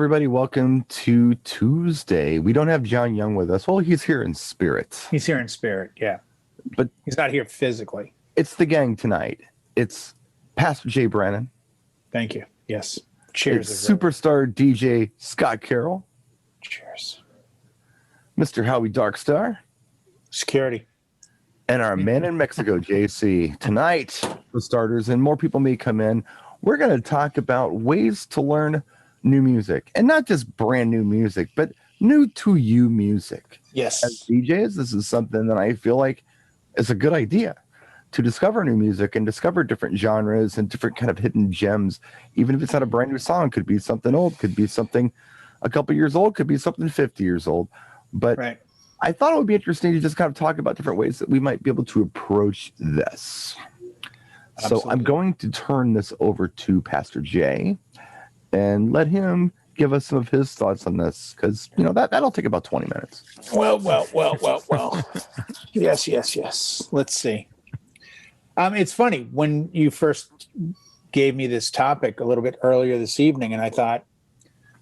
everybody. Welcome to Tuesday. We don't have John Young with us. Well, he's here in spirit. He's here in spirit, yeah. But he's not here physically. It's the gang tonight. It's Pastor J. Brannan. Thank you. Yes. Cheers. It's superstar DJ Scott Carroll. Cheers. Mr. Howie Darkstar. Security. And our man in Mexico, JC. Tonight, for starters, and more people may come in, we're going to talk about ways to learn new music. And not just brand new music, but new to you music. Yes. As DJs, this is something that I feel like is a good idea to discover new music and discover different genres and different kind of hidden gems. Even if it's not a brand new song, could be something old, could be something a couple years old, could be something 50 years old. But right. I thought it would be interesting to just kind of talk about different ways that we might be able to approach this. Absolutely. So I'm going to turn this over to Pastor Jay and let him give us some of his thoughts on this, because that'll take about 20 minutes. Well. Yes. Let's see. It's funny, when you first gave me this topic a little bit earlier this evening, and I thought,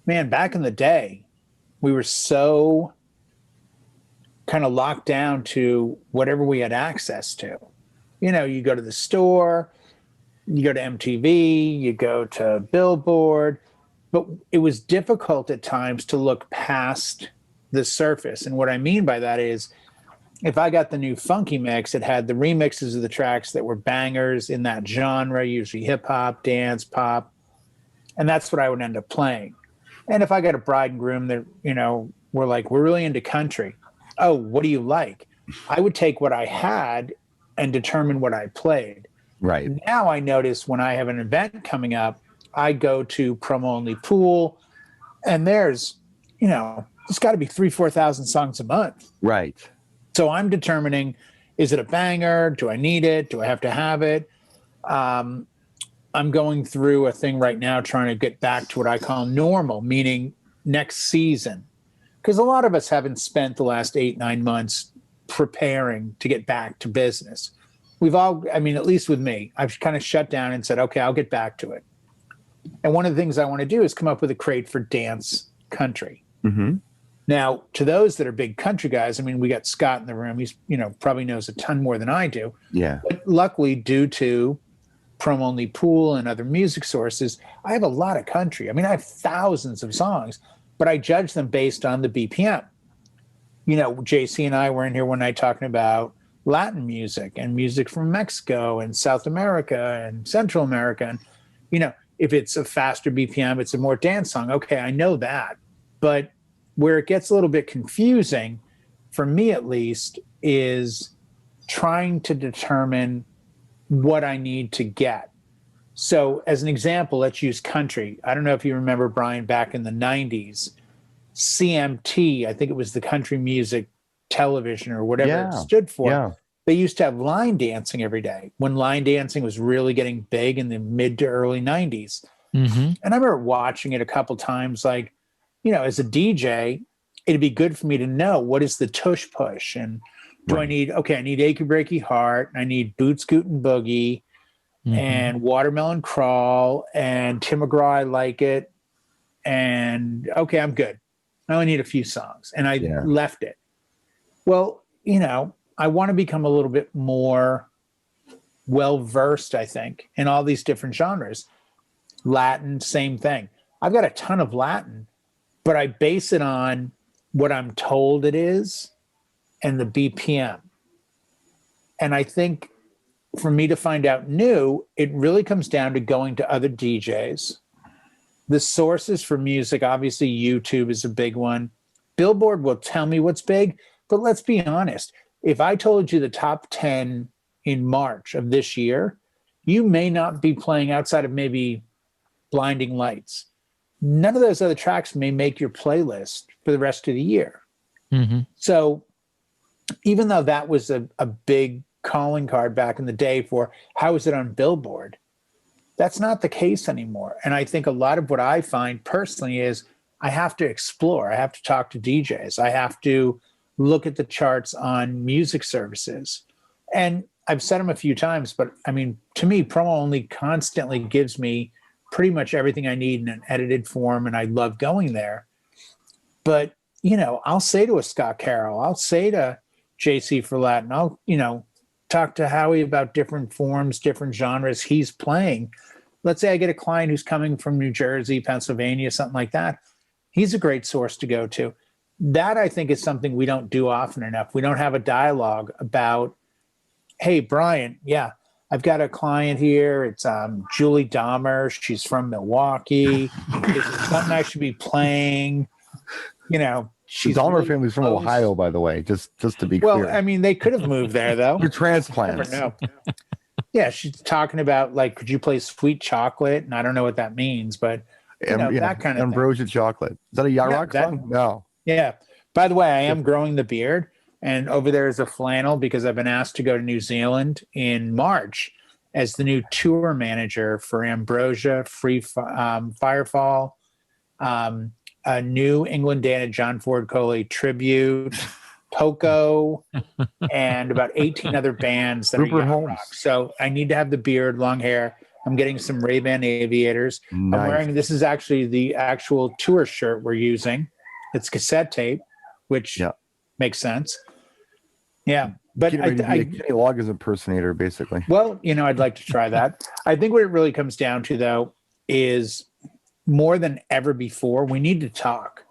man, back in the day, we were so kind of locked down to whatever we had access to. You go to the store, you go to MTV, you go to Billboard, but it was difficult at times to look past the surface. And what I mean by that is, if I got the new funky mix, it had the remixes of the tracks that were bangers in that genre, usually hip hop, dance, pop. And that's what I would end up playing. And if I got a bride and groom that, were like, we're really into country. Oh, what do you like? I would take what I had and determine what I played. Right. Now I notice when I have an event coming up, I go to Promo Only Pool, and there's got to be 3,000-4,000 songs a month. Right. So I'm determining, is it a banger? Do I need it? Do I have to have it? I'm going through a thing right now trying to get back to what I call normal, meaning next season. Because a lot of us haven't spent the last 8-9 months preparing to get back to business. We've all, at least with me, I've kind of shut down and said, okay, I'll get back to it. And one of the things I want to do is come up with a crate for dance country. Mm-hmm. Now, to those that are big country guys, we got Scott in the room. He's, probably knows a ton more than I do. Yeah. But luckily, due to Promo Only Pool and other music sources, I have a lot of country. I have thousands of songs, but I judge them based on the BPM. JC and I were in here one night talking about Latin music and music from Mexico and South America and Central America. And, if it's a faster BPM, it's a more dance song. Okay, I know that. But where it gets a little bit confusing, for me at least, is trying to determine what I need to get. So as an example, let's use country. I don't know if you remember, Brian, back in the 90s, CMT, I think it was the Country Music Television or whatever it stood for. Yeah. They used to have line dancing every day when line dancing was really getting big in the mid to early 90s. Mm-hmm. And I remember watching it a couple times, like, as a DJ, it'd be good for me to know what is the tush push. And I need Achy Breaky Heart, and I need Boot Scootin' Boogie, and Watermelon Crawl, and Tim McGraw, I Like It. And okay, I'm good. I only need a few songs. And I left it. Well, I want to become a little bit more well-versed, I think, in all these different genres. Latin, same thing. I've got a ton of Latin, but I base it on what I'm told it is and the BPM. And I think for me to find out new, it really comes down to going to other DJs. The sources for music, obviously YouTube is a big one. Billboard will tell me what's big, but let's be honest. If I told you the top 10 in March of this year, you may not be playing outside of maybe Blinding Lights. None of those other tracks may make your playlist for the rest of the year. Mm-hmm. So even though that was a big calling card back in the day for how is it on Billboard, that's not the case anymore. And I think a lot of what I find personally is I have to explore. I have to talk to DJs. I have to look at the charts on music services. And I've said them a few times, but to me, Promo Only constantly gives me pretty much everything I need in an edited form, and I love going there. But, I'll say to a Scott Carroll, I'll say to JC Follett, and I'll, talk to Howie about different forms, different genres he's playing. Let's say I get a client who's coming from New Jersey, Pennsylvania, something like that. He's a great source to go to. That, I think, is something we don't do often enough. We don't have a dialogue about, hey, Brian, yeah, I've got a client here. It's Julie Dahmer. She's from Milwaukee. Is it something I should be playing? The Dahmer family's from Ohio, by the way, just to be clear. Well, I mean, they could have moved there, though. They're transplants. Never know. Yeah, she's talking about, like, could you play Sweet Chocolate? And I don't know what that means, but that kind of Ambrosia thing. Chocolate. Is that a yacht rock song? No. Yeah. By the way, I am growing the beard, and over there is a flannel because I've been asked to go to New Zealand in March as the new tour manager for Ambrosia, Firefall, a New England Day and a John Ford Coley tribute, Poco, and about 18 other bands that Rupert are Holmes. rock. So I need to have the beard, long hair. I'm getting some Ray-Ban aviators. Nice. I'm wearing, this is actually the actual tour shirt we're using. It's cassette tape, which makes sense. Yeah. But Kenny Loggins impersonator, basically. Well, I'd like to try that. I think what it really comes down to, though, is more than ever before, we need to talk.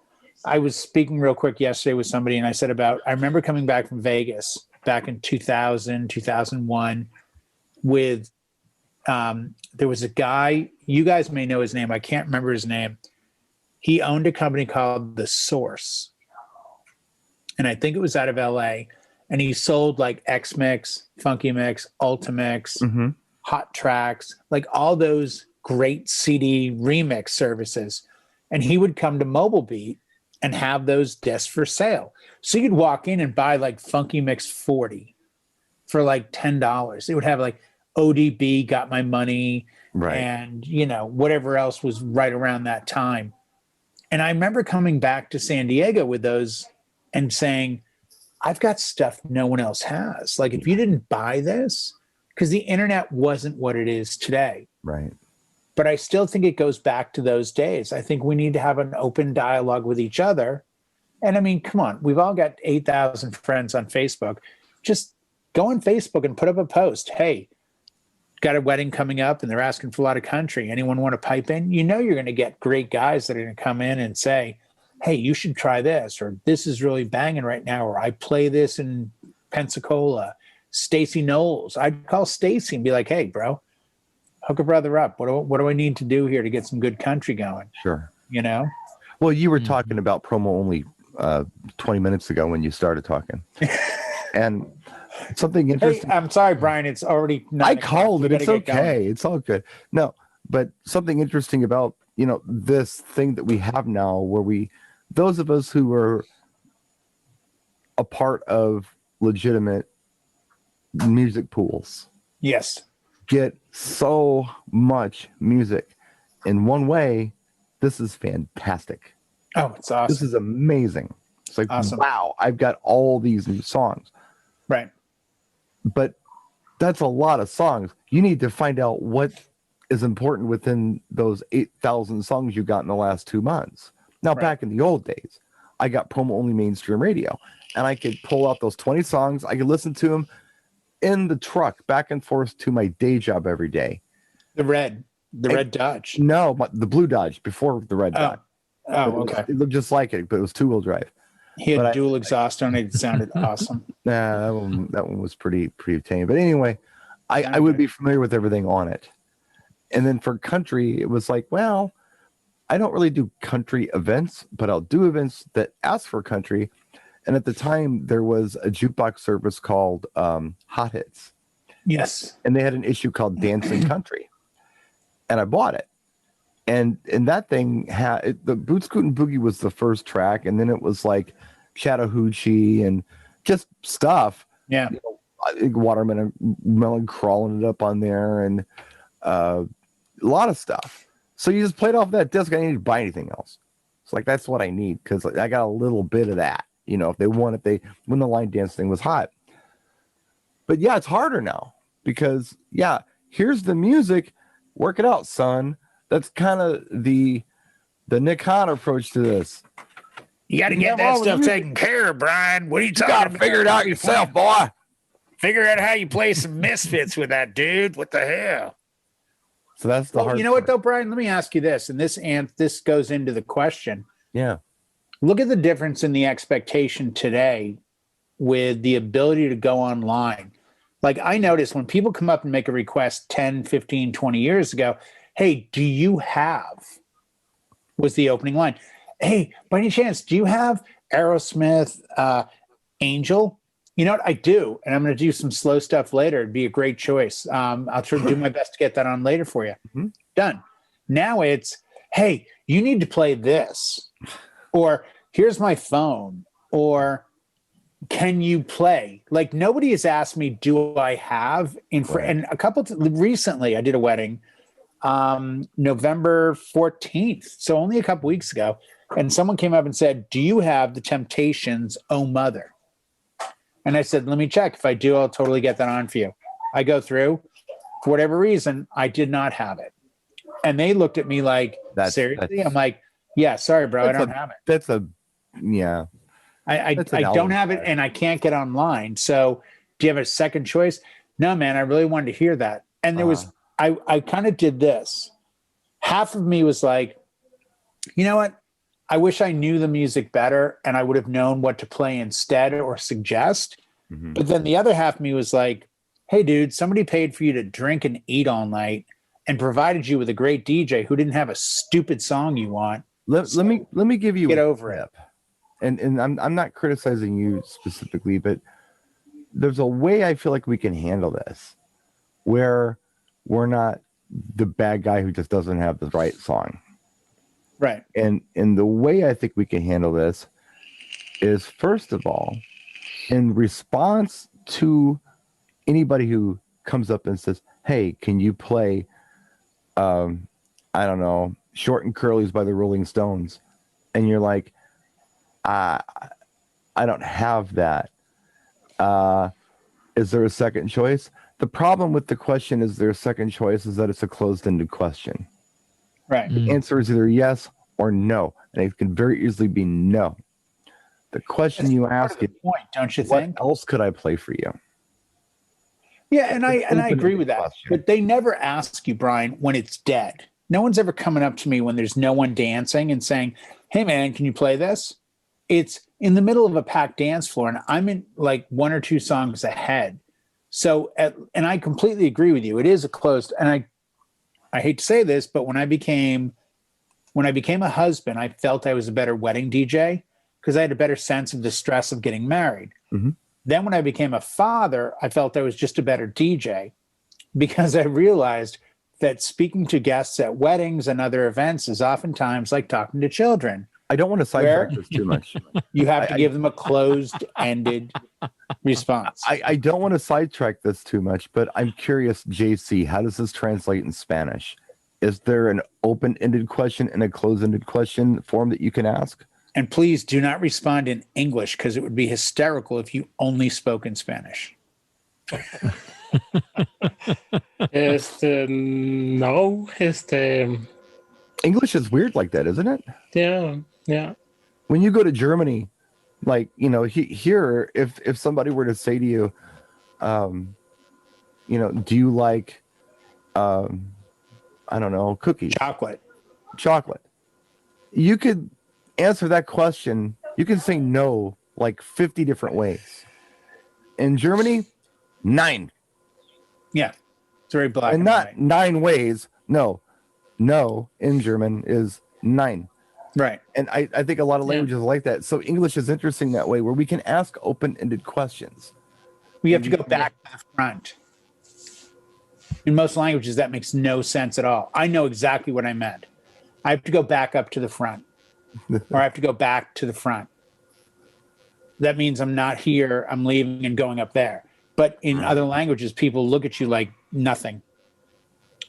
I was speaking real quick yesterday with somebody, and I said I remember coming back from Vegas back in 2000, 2001 with, there was a guy, you guys may know his name. I can't remember his name. He owned a company called The Source. And I think it was out of LA. And he sold like X-Mix, Funky Mix, Ultimix, Hot Tracks, like all those great CD remix services. And he would come to Mobile Beat and have those discs for sale. So you'd walk in and buy like Funky Mix 40 for like $10. It would have like ODB, Got My Money, and, whatever else was right around that time. And I remember coming back to San Diego with those and saying, I've got stuff no one else has. Like, if you didn't buy this, because the internet wasn't what it is today. Right. But I still think it goes back to those days. I think we need to have an open dialogue with each other. And I mean, come on, we've all got 8,000 friends on Facebook. Just go on Facebook and put up a post. Hey, got a wedding coming up and they're asking for a lot of country. Anyone want to pipe in? You're going to get great guys that are going to come in and say, hey, you should try this, or this is really banging right now, or I play this in Pensacola. Stacy Knowles. I'd call Stacy and be like, hey, bro, hook a brother up. What do I need to do here to get some good country going? Sure. Well, you were talking about promo only 20 minutes ago when you started talking. And something interesting. Hey, I'm sorry, Brian. It's already. I called it. It's okay. It's all good. No, but something interesting about, this thing that we have now where those of us who are a part of legitimate music pools. Yes. Get so much music in one way. This is fantastic. Oh, it's awesome. This is amazing. It's like, awesome. Wow, I've got all these new songs. Right. But that's a lot of songs. You need to find out what is important within those 8,000 songs you got in the last 2 months. Now, back in the old days, I got promo only mainstream radio, and I could pull out those 20 songs. I could listen to them in the truck back and forth to my day job every day. The red Dodge. No, the blue Dodge before the red Dodge. Oh, okay. It looked just like it, but it was 2-wheel drive. He had dual exhaust on it. It sounded awesome. Nah, that one was pretty tame. But anyway, I would be familiar with everything on it. And then for country, it was like, well, I don't really do country events, but I'll do events that ask for country. And at the time, there was a jukebox service called Hot Hits. Yes. And they had an issue called Dancing Country. And I bought it. And that thing had the Boot Scootin' Boogie was the first track, and then it was like Chattahoochee and just stuff. Yeah. I think Watermelon crawling it up on there, and a lot of stuff. So you just played off that disc. I didn't need to buy anything else. It's like, that's what I need, because I got a little bit of that. When the line dance thing was hot. But yeah, it's harder now because here's the music. Work it out, son. That's kind of the Nick Hahn approach to this. You got to get that stuff taken care of, Brian. What are you talking about? You got to figure it out yourself, boy. Figure out how you play some Misfits with that, dude. What the hell? So that's the hard. You know what, though, Brian? Let me ask you this, and this goes into the question. Yeah. Look at the difference in the expectation today with the ability to go online. Like, I noticed when people come up and make a request 10, 15, 20 years ago, hey, do you have, was the opening line. Hey, by any chance, do you have Aerosmith, Angel? You know what? I do. And I'm going to do some slow stuff later. It'd be a great choice. I'll try to do my best to get that on later for you. Mm-hmm. Done. Now it's, hey, you need to play this. Or here's my phone. Or can you play? Like, nobody has asked me, do I have? And a couple recently, I did a wedding November 14th. So only a couple weeks ago. And someone came up and said, do you have the Temptations' Oh Mother? And I said, let me check. If I do, I'll totally get that on for you. I go through. For whatever reason, I did not have it. And they looked at me like, seriously? I'm like, yeah, sorry, bro. I don't have it. I don't have it, and I can't get online. So do you have a second choice? No, man, I really wanted to hear that. And there was, I kind of did this. Half of me was like, you know what? I wish I knew the music better and I would have known what to play instead or suggest. Mm-hmm. But then the other half of me was like, hey, dude, somebody paid for you to drink and eat all night and provided you with a great DJ who didn't have a stupid song you want. Let me give you get over it. And I'm not criticizing you specifically, but there's a way I feel like we can handle this where we're not the bad guy who just doesn't have the right song. Right. And the way I think we can handle this is, first of all, in response to anybody who comes up and says, hey, can you play, I don't know, Short and Curly's by the Rolling Stones? And you're like, I don't have that. Is there a second choice? The problem with the question, is there a second choice, is that it's a closed-ended question. Right. The answer is either yes or no. And it can very easily be no. The question you ask is, point, don't you what think? else could I play for you? Yeah, and I agree with that. Question. But they never ask you, Brian, when it's dead. No one's ever coming up to me when there's no one dancing and saying, hey, man, can you play this? It's in the middle of a packed dance floor, and I'm in like one or two songs ahead. So, and I completely agree with you. It is a closed, and I hate to say this, but when I became a husband, I felt I was a better wedding DJ because I had a better sense of the stress of getting married. Mm-hmm. Then when I became a father, I felt I was just a better DJ because I realized that speaking to guests at weddings and other events is oftentimes like talking to children. I don't want to sidetrack this too much. You have to give them a closed-ended response. I don't want to sidetrack this too much, but I'm curious, JC, how does this translate in Spanish? Is there an open-ended question and a closed-ended question form that you can ask? And please do not respond in English because it would be hysterical if you only spoke in Spanish. No. English is weird like that, isn't it? Yeah. When you go to Germany, like, you know, here, if somebody were to say to you, you know, do you like, I don't know, cookies? Chocolate. You could answer that question. You can say no like 50 different ways. In Germany, 9. Yeah. It's very black. And not white. 9 ways. No in German is 9. Right. And I think a lot of languages are like that. So English is interesting that way, where we can ask open-ended questions. We have to go back to the front. In most languages, that makes no sense at all. I know exactly what I meant. I have to go back up to the front. Or I have to go back to the front. That means I'm not here, I'm leaving and going up there. But in other languages, people look at you like nothing.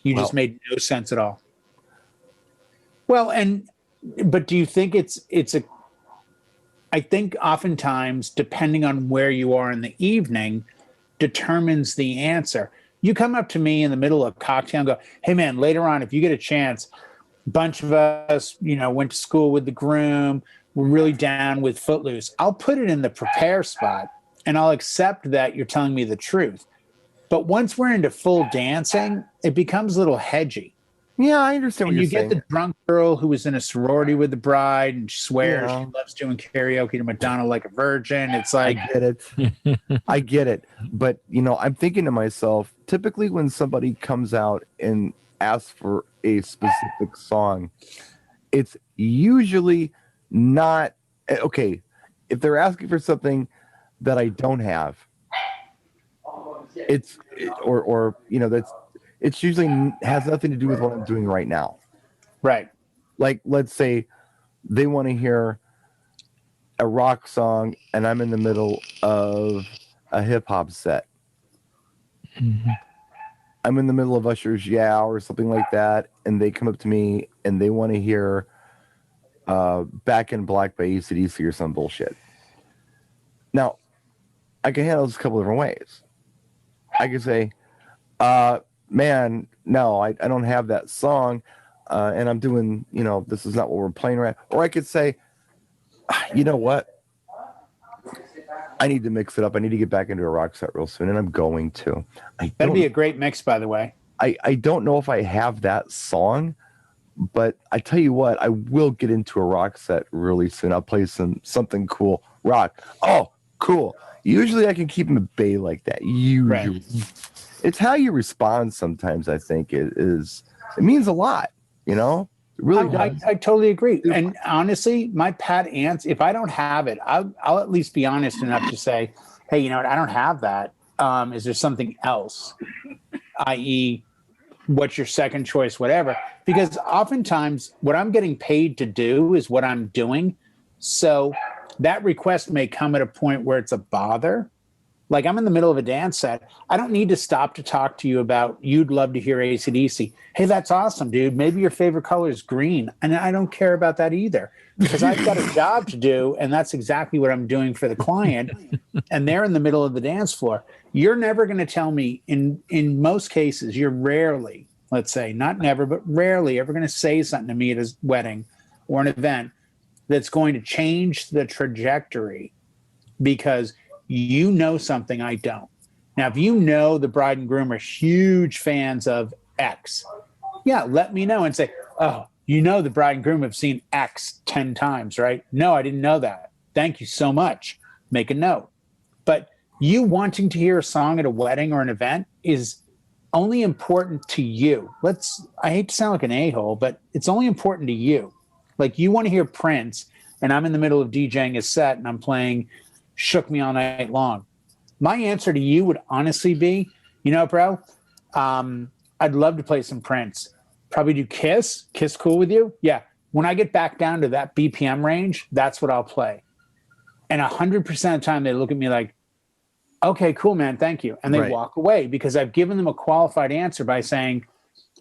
You just made no sense at all. Well, but do you think I think oftentimes, depending on where you are in the evening, determines the answer. You come up to me in the middle of a cocktail and go, hey man, later on, if you get a chance, bunch of us, went to school with the groom. We're really down with Footloose. I'll put it in the prepare spot and I'll accept that you're telling me the truth. But once we're into full dancing, it becomes a little hedgy. Yeah, I understand what And you're you get saying. the drunk girl who was in a sorority with the bride and she swears Yeah. she loves doing karaoke to Madonna like a virgin. It's like, I get it. I get it. But, I'm thinking to myself, typically when somebody comes out and asks for a specific song, it's usually not okay. If they're asking for something that I don't have, it's usually has nothing to do with what I'm doing right now. right. Like, let's say they want to hear a rock song and I'm in the middle of a hip hop set. Mhm. I'm in the middle of Usher's Yeah or something like that, and they come up to me and they want to hear Back in Black by AC/DC or some bullshit. Now, I can handle this a couple different ways. I can say, man, no, I don't have that song, and I'm doing, this is not what we're playing right. Or I could say, you know what? I need to mix it up. I need to get back into a rock set real soon, and I'm going to. That'd be a great mix, by the way. I don't know if I have that song, but I tell you what, I will get into a rock set really soon. I'll play something cool rock. Oh, cool. Usually I can keep them at bay like that. Usually. Right. It's how you respond sometimes, I think, it means a lot, It really does. I totally agree. And honestly, my pat answer, if I don't have it, I'll at least be honest enough to say, hey, you know what? I don't have that. Is there something else? I.e., what's your second choice, whatever? Because oftentimes what I'm getting paid to do is what I'm doing. So that request may come at a point where it's a bother. Like I'm in the middle of a dance set. I don't need to stop to talk to you about you'd love to hear AC/DC. Hey, that's awesome, dude. Maybe your favorite color is green. And I don't care about that either because I've got a job to do. And that's exactly what I'm doing for the client. And they're in the middle of the dance floor. You're never going to tell me in most cases, you're rarely, let's say, not never, but rarely ever going to say something to me at a wedding or an event that's going to change the trajectory because you know something I don't. Now, if you know the bride and groom are huge fans of X, yeah, let me know and say, oh, the bride and groom have seen X 10 times, right? No, I didn't know that. Thank you so much. Make a note. But you wanting to hear a song at a wedding or an event is only important to you. I hate to sound like an a-hole, but it's only important to you. Like you want to hear Prince and I'm in the middle of DJing a set and I'm playing Shook Me All Night Long. My answer to you would honestly be, bro, I'd love to play some Prince. Probably do Kiss. Kiss cool with you? Yeah. When I get back down to that BPM range, that's what I'll play. And 100% of the time they look at me like, okay, cool, man, thank you. And they walk away because I've given them a qualified answer by saying,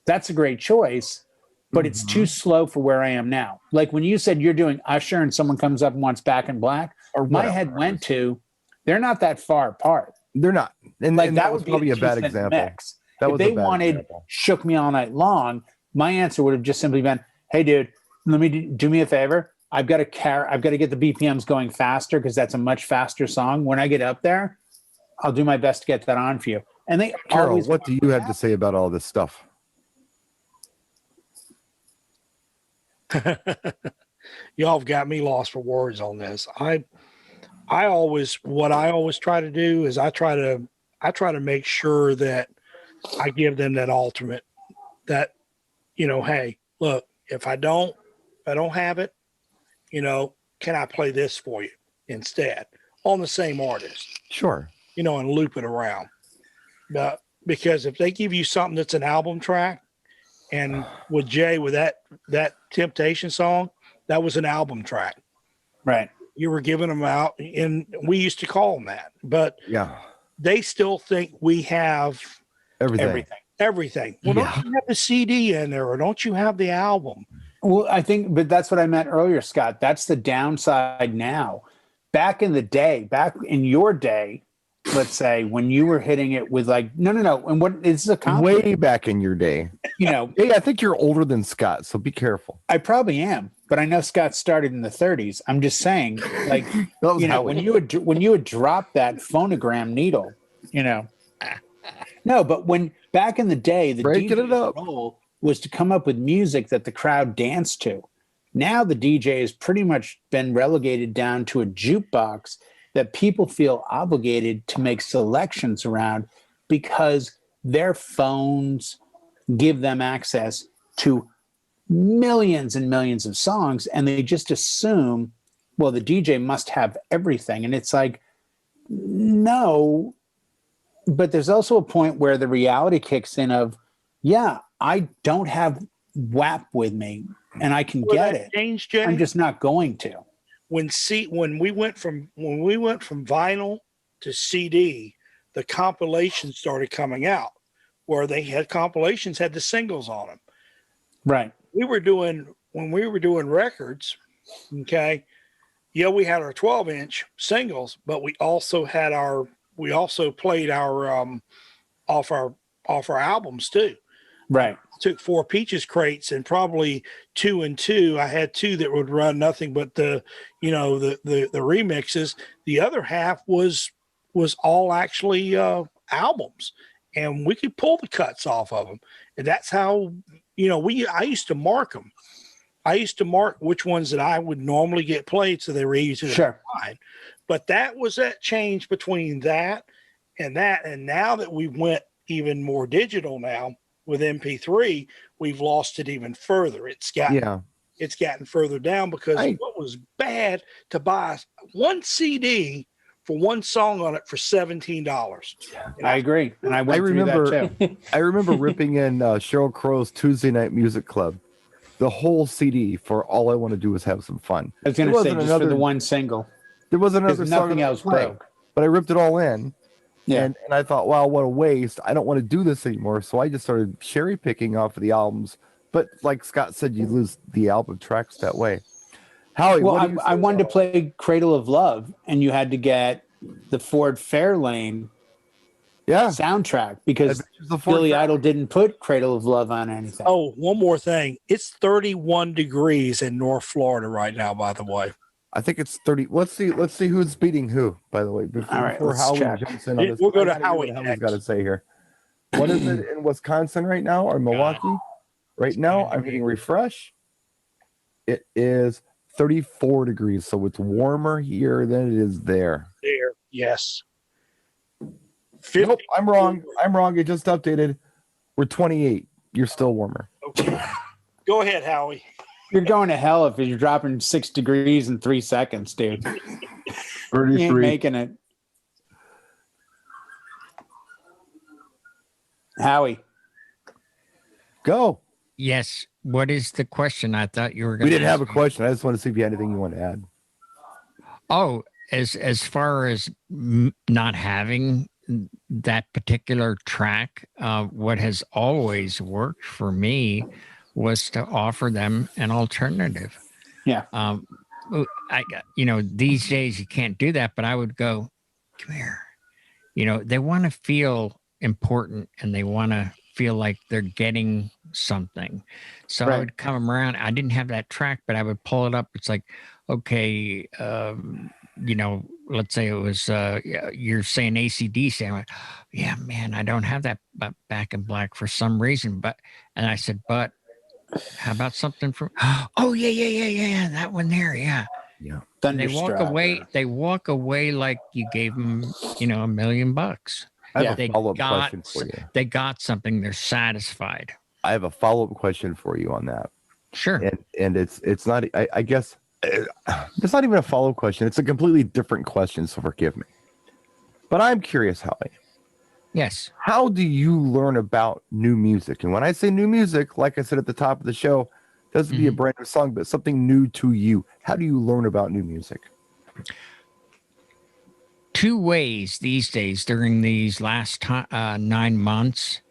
that's a great choice, but it's too slow for where I am now. Like when you said you're doing Usher and someone comes up and wants Back in Black, my head went to, they're not that far apart. They're not. And that would was probably a bad example. Mix. If they wanted Shook Me All Night Long, my answer would have just simply been, hey, dude, let me do me a favor. I've got to get the BPMs going faster because that's a much faster song. When I get up there, I'll do my best to get that on for you. And they Carol, what do you have to say about all this stuff? Y'all have got me lost for words on this. I always try to do is I try to make sure that I give them that ultimate that, hey, look, if I don't have it, can I play this for you instead on the same artist? Sure. And loop it around. Because if they give you something that's an album track, and with Jay, with that Temptation song, that was an album track. Right. You were giving them out, and we used to call them that. But yeah, they still think we have everything. Well, don't you have the CD in there, or don't you have the album? Well, but that's what I meant earlier, Scott. That's the downside now. Back in the day, back in your day, let's say, when you were hitting it with like, no. And what is a compliment? Way back in your day. Hey, I think you're older than Scott, so be careful. I probably am, but I know Scott started in the 30s. I'm just saying, like, when you would drop that phonogram needle, No, but when back in the day, the DJ's role was to come up with music that the crowd danced to. Now the DJ has pretty much been relegated down to a jukebox that people feel obligated to make selections around because their phones give them access to millions and millions of songs, and they just assume, well, the DJ must have everything. And it's like, no, but there's also a point where the reality kicks in of, yeah, I don't have WAP with me and I can get it. Changed, Jay? I'm just not going to. When we went from vinyl to CD, the compilations started coming out where they had compilations had the singles on them. Right. When we were doing records, okay, yeah, we had our 12-inch singles, but we also played our off our albums too. Right. Took 4 Peaches crates and probably 2 and 2. I had 2 that would run nothing but the remixes. The other half was all actually albums, and we could pull the cuts off of them. And that's how I used to mark them. I used to mark which ones that I would normally get played, so they were easy to find. But that was that change between that, and now that we went even more digital now. With MP3, we've lost it even further. It's gotten further down because what was bad to buy one CD for one song on it for $17. I agree, and I remember that too. I remember ripping in Sheryl Crow's Tuesday Night Music Club, the whole CD for all I want to do is have some fun. I was going to say just for the one single. There was another song, nothing else broke, but I ripped it all in. Yeah. And I thought, wow, what a waste. I don't want to do this anymore. So I just started cherry picking off of the albums. But like Scott said, you lose the album tracks that way. Howie, well, I wanted to play Cradle of Love, and you had to get the Ford Fairlane soundtrack because Billy Idol didn't put Cradle of Love on anything. Oh, one more thing. It's 31 degrees in North Florida right now, by the way. I think it's 30. Let's see who's beating who, by the way. Before Howie jumps in on this. We'll go to Howie next. Howie's got to say here. What is it in Wisconsin right now or Milwaukee? Right now, I'm hitting refresh. It is 34 degrees, so it's warmer here than it is there. There, yes. Nope, I'm wrong. It just updated. We're 28. You're still warmer. Okay. Go ahead, Howie. You're going to hell if you're dropping 6 degrees in 3 seconds, dude. 33. You ain't making it. Howie. Go. Yes. What is the question? I thought you were going to. We didn't have a question. I just want to see if you had anything you want to add. Oh, as far as not having that particular track, what has always worked for me was to offer them an alternative. Yeah. These days you can't do that, but I would go, come here. They want to feel important and they want to feel like they're getting something. So I would come around. I didn't have that track, but I would pull it up. It's like, okay, let's say it was, you're saying AC/DC. I'm like, yeah, man, I don't have that Back in Black for some reason. And I said, but how about something from, oh, yeah, that one there. Yeah. Yeah. They walk away like you gave them, $1 million. I have a follow-up question for you. They got something. They're satisfied. I have a follow-up question for you on that. Sure. And it's not, I guess, it's not even a follow-up question. It's a completely different question, so forgive me. But I'm curious, Howie. Yes. How do you learn about new music? And when I say new music, like I said at the top of the show, it doesn't be a brand new song, but something new to you. How do you learn about new music? 2 ways these days. During these last 9 months,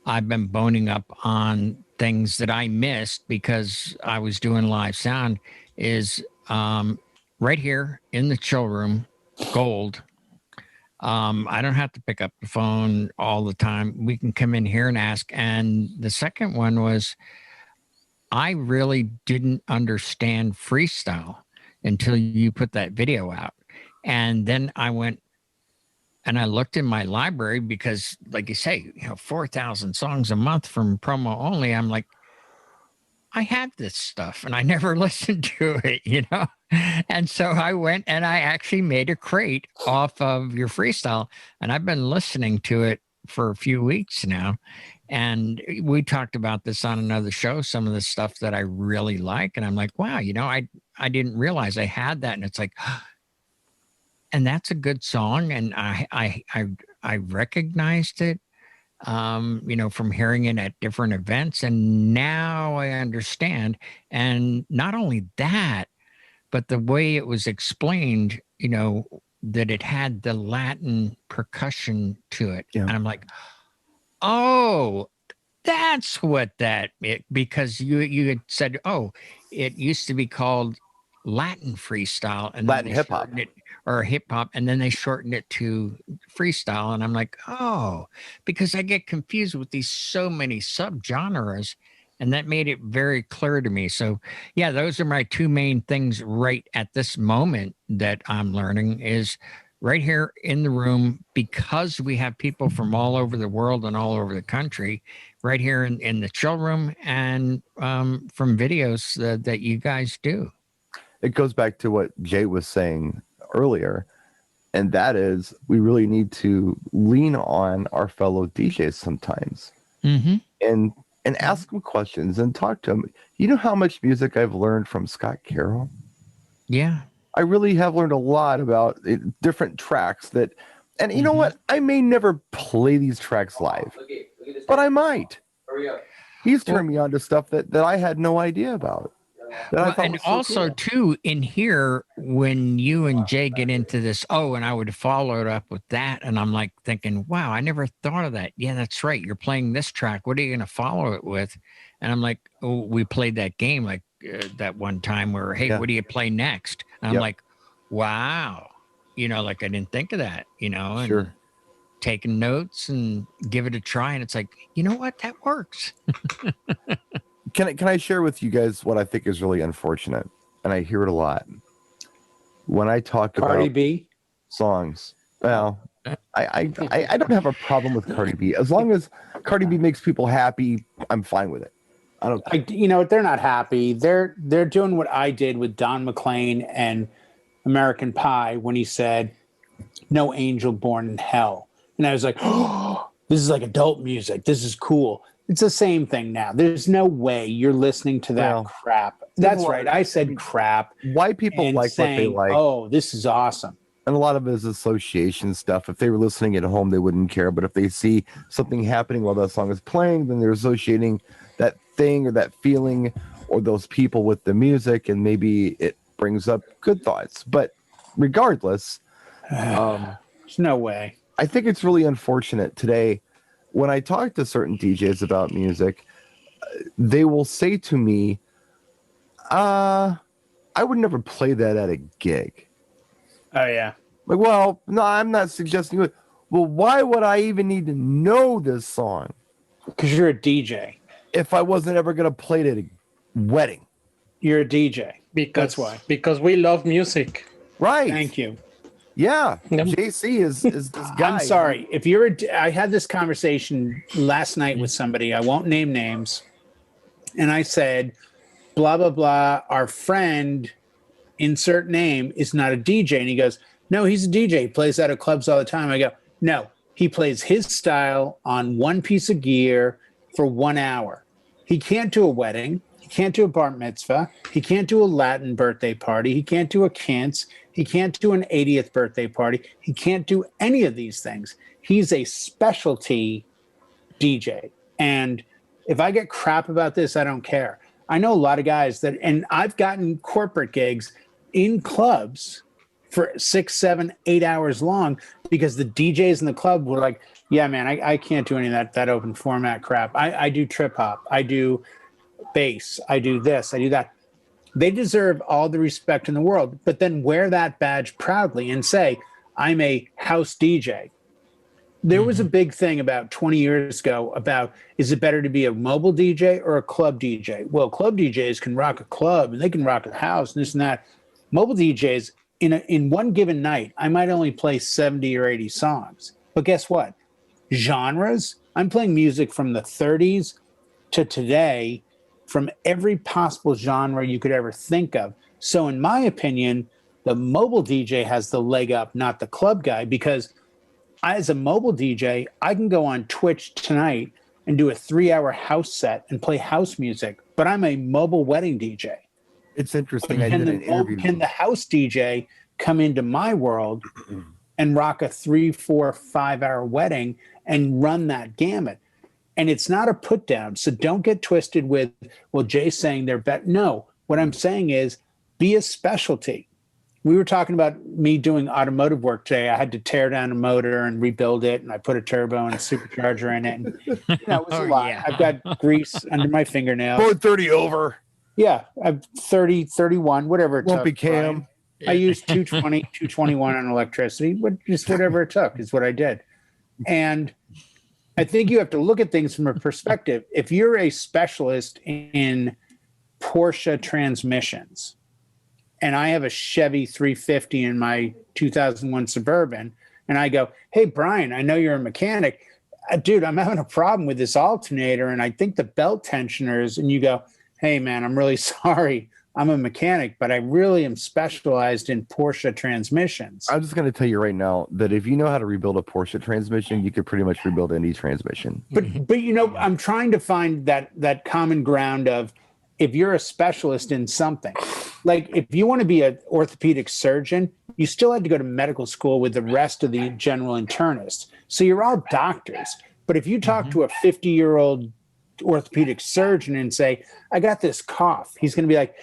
I've been boning up on things that I missed because I was doing live sound. Is right here in the chill room, gold. I don't have to pick up the phone all the time. We can come in here and ask. And the second one was, I really didn't understand freestyle until you put that video out. And then I went and I looked in my library because, like you say, 4,000 songs a month from promo only. I'm like, I have this stuff and I never listened to it. And so I went and I actually made a crate off of your freestyle, and I've been listening to it for a few weeks now. And we talked about this on another show, some of the stuff that I really like. And I'm like, wow, I didn't realize I had that. And it's like, and that's a good song. And I recognized it, from hearing it at different events. And now I understand. And not only that, but the way it was explained, that it had the Latin percussion to it. Yeah. And I'm like, oh, that's what because you had said, oh, it used to be called Latin freestyle and Latin hip hop or hip hop. And then they shortened it to freestyle. And I'm like, oh, because I get confused with these so many subgenres. And that made it very clear to me. So yeah, those are my two main things right at this moment that I'm learning is right here in the room, because we have people from all over the world and all over the country, right here in the chill room and from videos that you guys do. It goes back to what Jay was saying earlier, and that is we really need to lean on our fellow DJs sometimes and ask them questions and talk to them. You know how much music I've learned from Scott Carroll? Yeah. I really have learned a lot about different tracks and you know what? I may never play these tracks live, but I might. He's turned me on to stuff that I had no idea about. And also, too, in here, when you and Jay get into this, and I would follow it up with that. And I'm like thinking, wow, I never thought of that. Yeah, that's right. You're playing this track. What are you going to follow it with? And I'm like, oh, we played that game like that one time where, hey, what do you play next? And I'm like, wow, like I didn't think of that, and sure. Taking notes and give it a try. And it's like, you know what? That works. Can I share with you guys what I think is really unfortunate? And I hear it a lot. When I talk Cardi about B songs, well, I don't have a problem with Cardi B. As long as Cardi B makes people happy, I'm fine with it. They're not happy. They're doing what I did with Don McLean and American Pie when he said, "No angel born in hell." And I was like, oh, this is like adult music. This is cool. It's the same thing now. There's no way you're listening to that crap. That's right. I said crap. Why people like saying, what they like. Oh, this is awesome. And a lot of it is association stuff. If they were listening at home, they wouldn't care. But if they see something happening while that song is playing, then they're associating that thing or that feeling or those people with the music. And maybe it brings up good thoughts. But regardless, there's no way. I think it's really unfortunate today. When I talk to certain DJs about music, they will say to me, I would never play that at a gig. Oh, yeah. Like, well, no, I'm not suggesting it. Well, why would I even need to know this song? Because you're a DJ. If I wasn't ever going to play it at a wedding. You're a DJ. That's why. Because we love music. Right. Thank you. Yeah, JC is this guy. I'm sorry. I had this conversation last night with somebody. I won't name names. And I said, blah, blah, blah. Our friend, insert name, is not a DJ. And he goes, no, he's a DJ. He plays out of clubs all the time. I go, no, he plays his style on one piece of gear for 1 hour. He can't do a wedding. He can't do a bar mitzvah. He can't do a Latin birthday party. He can't do a Kant's. He can't do an 80th birthday party. He can't do any of these things. He's a specialty DJ. And if I get crap about this, I don't care. I know a lot of guys and I've gotten corporate gigs in clubs for 6, 7, 8 hours long because the DJs in the club were like, yeah, man, I can't do any of that open format crap. I do trip hop. I do bass. I do this. I do that. They deserve all the respect in the world, but then wear that badge proudly and say, I'm a house DJ. There was a big thing about 20 years ago about, is it better to be a mobile DJ or a club DJ? Well, club DJs can rock a club and they can rock a house and this and that. Mobile DJs, in one given night, I might only play 70 or 80 songs. But guess what? Genres, I'm playing music from the 30s to today, from every possible genre you could ever think of. So in my opinion, the mobile DJ has the leg up, not the club guy, because as a mobile DJ, I can go on Twitch tonight and do a 3-hour house set and play house music, but I'm a mobile wedding DJ. It's interesting. I did an interview. Can the house DJ come into my world and rock a 3, 4, 5-hour wedding and run that gamut? And it's not a put down. So don't get twisted with, well, Jay's saying they're better. No, what I'm saying is be a specialty. We were talking about me doing automotive work today. I had to tear down a motor and rebuild it, and I put a turbo and a supercharger in it. And, it was a lot. Yeah. I've got grease under my fingernails. Pull 30 over. Yeah, I'm 30, 31, whatever it Won't took. be Cam. I used 220, 221 on electricity, but just whatever it took is what I did. And I think you have to look at things from a perspective. If you're a specialist in Porsche transmissions, and I have a Chevy 350 in my 2001 Suburban, and I go, hey, Brian, I know you're a mechanic. Dude, I'm having a problem with this alternator, and I think the belt tensioners, and you go, hey, man, I'm really sorry. I'm a mechanic, but I really am specialized in Porsche transmissions. I'm just going to tell you right now that if you know how to rebuild a Porsche transmission, you could pretty much rebuild any transmission. But I'm trying to find that common ground of, if you're a specialist in something, like if you want to be an orthopedic surgeon, you still had to go to medical school with the rest of the general internists. So you're all doctors. But if you talk to a 50-year-old orthopedic surgeon and say, I got this cough, he's going to be like,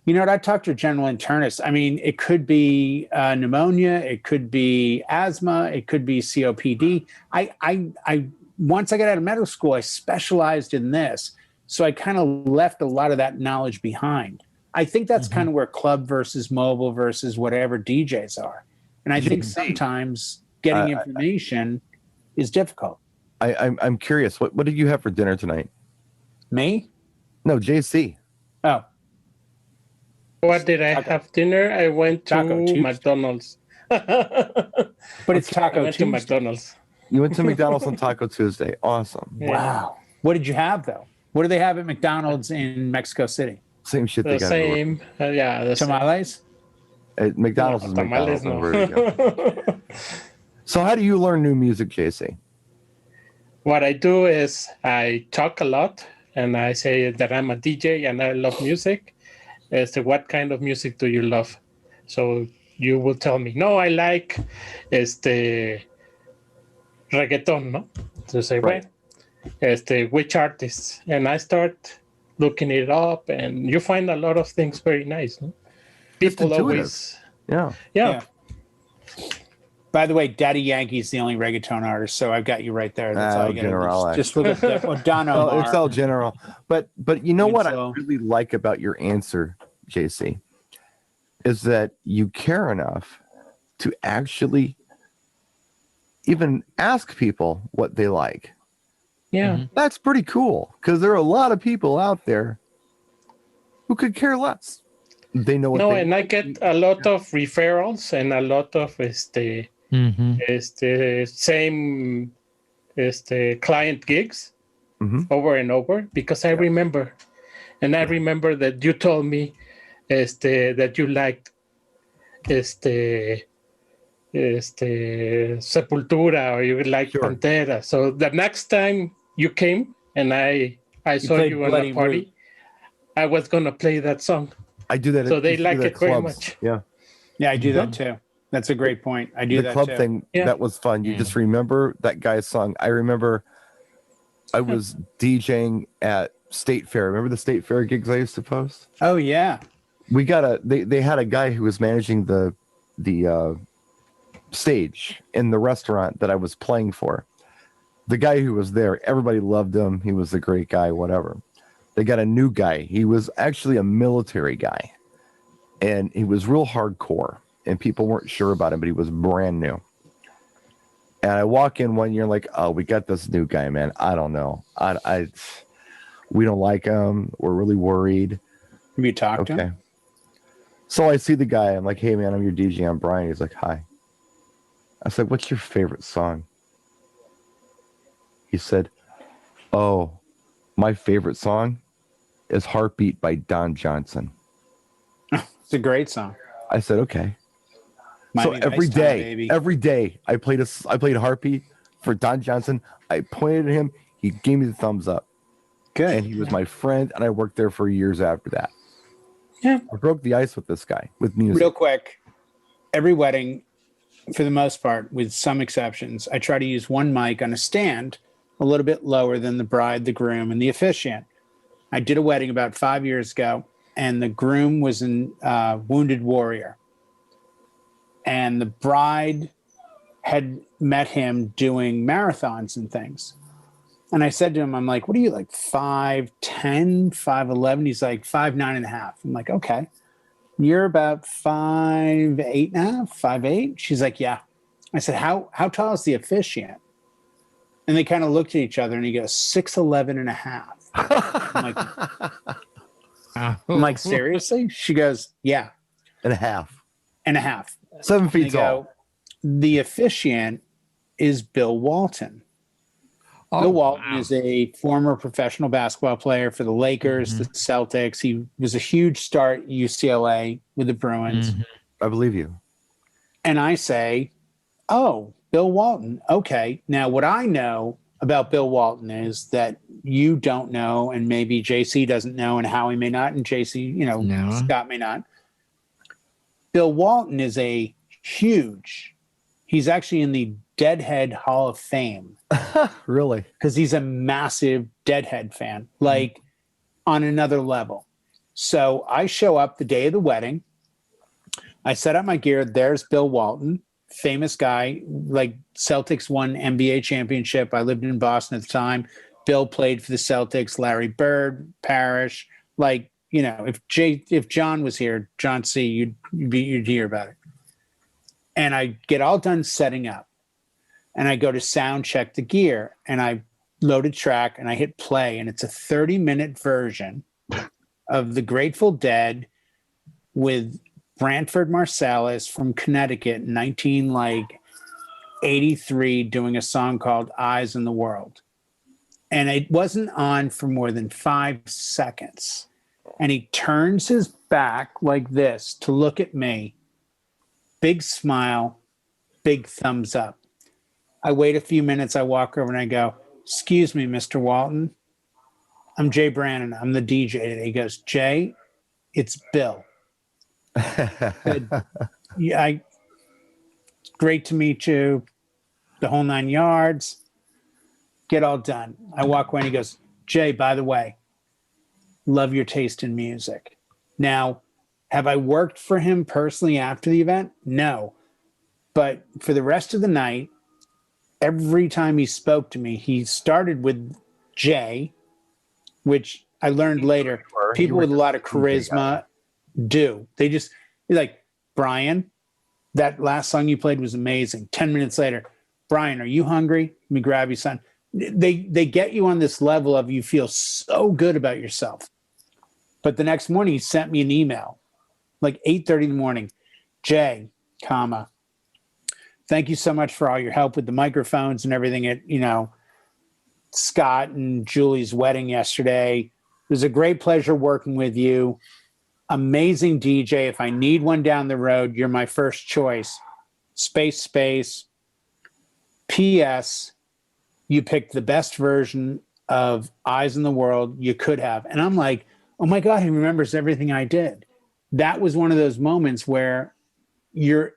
you know what, I talked to a general internist. I mean, it could be pneumonia, it could be asthma, it could be COPD. I once I got out of medical school, I specialized in this. So I kind of left a lot of that knowledge behind. I think that's kind of where club versus mobile versus whatever DJs are. And I think sometimes getting information is difficult. I'm curious. What did you have for dinner tonight? Me? No, JC. Oh. What did I have dinner? I went to Taco Tuesday. McDonald's. But it's Taco I went Tuesday. to McDonald's. You went to McDonald's on Taco Tuesday. Awesome. Yeah. Wow. What did you have, though? What do they have at McDonald's in Mexico City? Same shit they The got. same. Yeah. The Tamales? At McDonald's is McDonald's. Where you go. So how do you learn new music, JC? What I do is I talk a lot and I say that I'm a DJ and I love music. What kind of music do you love? So you will tell me, no, I like reggaeton, no? So say, Right. which artists? And I start looking it up and you find a lot of things very nice, no? Just People intuitive. always, Yeah. yeah. By the way, Daddy Yankee's the only reggaeton artist, so I've got you right there. That's all you General, got. Just look at that. Well, Don Well, Omar. it's all general. But you know And what I so- really like about your answer, JC, is that you care enough to actually even ask people what they like. Yeah. That's pretty cool because there are a lot of people out there who could care less. They know what No, they and I get a lot of referrals and a lot of same client gigs over and over because I remember. And I remember that you told me that you liked Sepultura or you liked Sure. Pantera. So the next time you came and I saw played you at Bloody a party, Root. I was going to play that song. I do that. So they I do like that it very clubs. much. Yeah. Yeah, I do that too. That's a great point. I do The that club too. thing, Yeah. that was fun. You just remember that guy's song. I remember I was DJing at State Fair. Remember the State Fair gigs I used to post? Oh yeah. We got they had a guy who was managing the stage in the restaurant that I was playing for. The guy who was there, everybody loved him. He was a great guy, whatever. They got a new guy. He was actually a military guy. And he was real hardcore. And people weren't sure about him, but he was brand new. And I walk in one year like, oh, we got this new guy, man. I don't know. We don't like him. We're really worried. Have you talked to him? So I see the guy. I'm like, hey, man, I'm your DJ. I'm Brian. He's like, hi. I said, what's your favorite song? He said, oh, my favorite song is Heartbeat by Don Johnson. It's a great song. I said, okay. Miami So Vice time, baby. every day I played Heartbeat for Don Johnson. I pointed at him. He gave me the thumbs up. Good. And he was my friend, and I worked there for years after that. Yeah. I broke the ice with this guy, with music. Real quick, every wedding, for the most part, with some exceptions, I try to use one mic on a stand a little bit lower than the bride, the groom, and the officiant. I did a wedding about 5 years ago, and the groom was a wounded warrior. And the bride had met him doing marathons and things. And I said to him, I'm like, what are you, like 5'10", 5'11"? He's like 5'9.5". I'm like, okay. You're about 5'8.5", 5'8"? She's like, yeah. I said, how tall is the officiant? And they kind of looked at each other, and he goes, 6'11.5". I'm like, seriously? She goes, yeah. And a half. 7 7 feet tall. The officiant is Bill Walton. Bill Walton is a former professional basketball player for the Lakers, the Celtics. He was a huge star at UCLA with the Bruins. I believe you. And I say, oh, Bill Walton. Okay. Now, what I know about Bill Walton is that you don't know, and maybe JC doesn't know, and Howie may not, and JC, Scott may not. Bill Walton is he's actually in the Deadhead Hall of Fame. Really? Because he's a massive Deadhead fan, like on another level. So I show up the day of the wedding. I set up my gear. There's Bill Walton, famous guy, like Celtics won NBA championship. I lived in Boston at the time. Bill played for the Celtics, Larry Bird, Parrish. Like, if John was here, John C., you'd hear about it. And I get all done setting up. And I go to sound check the gear, and I load a track, and I hit play, and it's a 30-minute version of the Grateful Dead with Branford Marsalis from Connecticut, 1983, doing a song called Eyes in the World. And it wasn't on for more than 5 seconds. And he turns his back like this to look at me. Big smile, big thumbs up. I wait a few minutes. I walk over and I go, excuse me, Mr. Walton. I'm Jay Brannan. I'm the DJ today. He goes, Jay, it's Bill. Said, yeah, great to meet you. The whole 9 yards. Get all done. I walk away and he goes, Jay, by the way, love your taste in music. Now, have I worked for him personally after the event? No. But for the rest of the night, every time he spoke to me, he started with Jay, which I learned later, people with a lot of charisma do. They just, like, Brian, that last song you played was amazing. 10 minutes later, Brian, are you hungry? Let me grab you, son. They get you on this level of you feel so good about yourself. But the next morning, he sent me an email, like 8:30 in the morning. Jay, thank you so much for all your help with the microphones and everything at, Scott and Julie's wedding yesterday. It was a great pleasure working with you. Amazing DJ. If I need one down the road, you're my first choice. Space. P.S. You picked the best version of Eyes in the World you could have. And I'm like, oh my God, he remembers everything I did. That was one of those moments where you're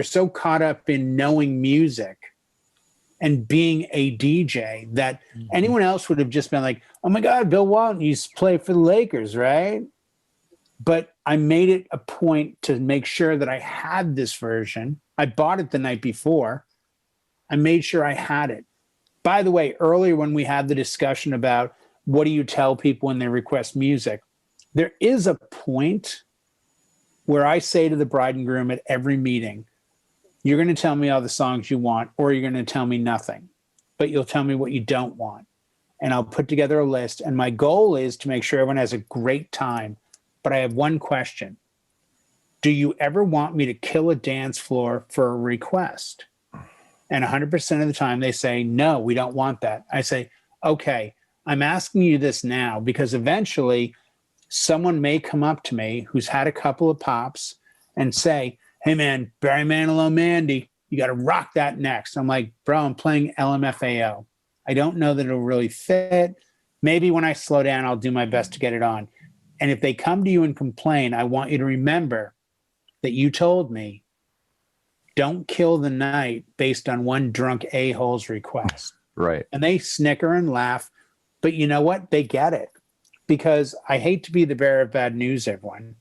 so caught up in knowing music and being a DJ that anyone else would have just been like, oh my God, Bill Walton used to play for the Lakers, right? But I made it a point to make sure that I had this version. I bought it the night before. I made sure I had it. By the way, earlier when we had the discussion about what do you tell people when they request music, there is a point where I say to the bride and groom at every meeting, you're going to tell me all the songs you want, or you're going to tell me nothing, but you'll tell me what you don't want. And I'll put together a list. And my goal is to make sure everyone has a great time. But I have one question. Do you ever want me to kill a dance floor for a request? And 100% of the time they say, no, we don't want that. I say, okay, I'm asking you this now because eventually someone may come up to me who's had a couple of pops and say, hey man, Barry Manilow, Mandy, you got to rock that next. I'm like, bro, I'm playing LMFAO. I don't know that it'll really fit. Maybe when I slow down, I'll do my best to get it on. And if they come to you and complain, I want you to remember that you told me, don't kill the night based on one drunk a-hole's request. Right. And they snicker and laugh. But you know what? They get it. Because I hate to be the bearer of bad news, everyone.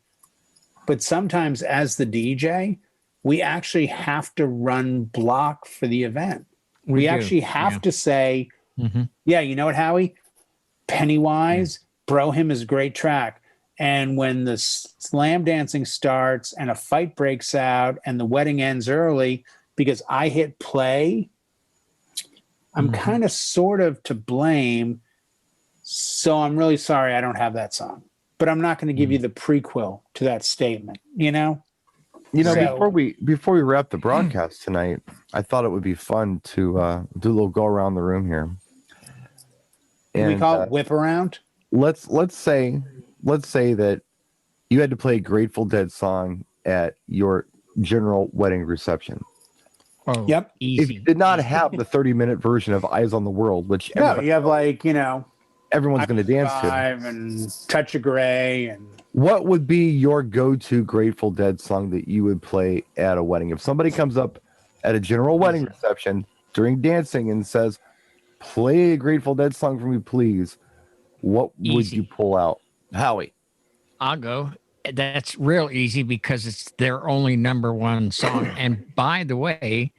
But sometimes as the DJ, we actually have to run block for the event. We actually have to say, yeah, you know what, Howie? Pennywise, Bro Him is a great track. And when the slam dancing starts and a fight breaks out and the wedding ends early because I hit play, I'm kind of sort of to blame. So I'm really sorry I don't have that song. But I'm not going to give you the prequel to that statement, you know? You know, So- before we wrap the broadcast tonight, I thought it would be fun to do a little go around the room here. Can we And, call it whip around? let's say that you had to play a Grateful Dead song at your general wedding reception. Oh, Yep. If easy. you did not have the 30-minute version of Eyes on the World, which No, you have like, you know, everyone's going to dance to, Five and Touch of Grey and what would be your go-to Grateful Dead song that you would play at a wedding? If somebody comes up at a general wedding reception during dancing and says, play a Grateful Dead song for me, please, what would Easy. you pull out? Howie. I'll go. That's real easy because it's their only number one song. And by the way,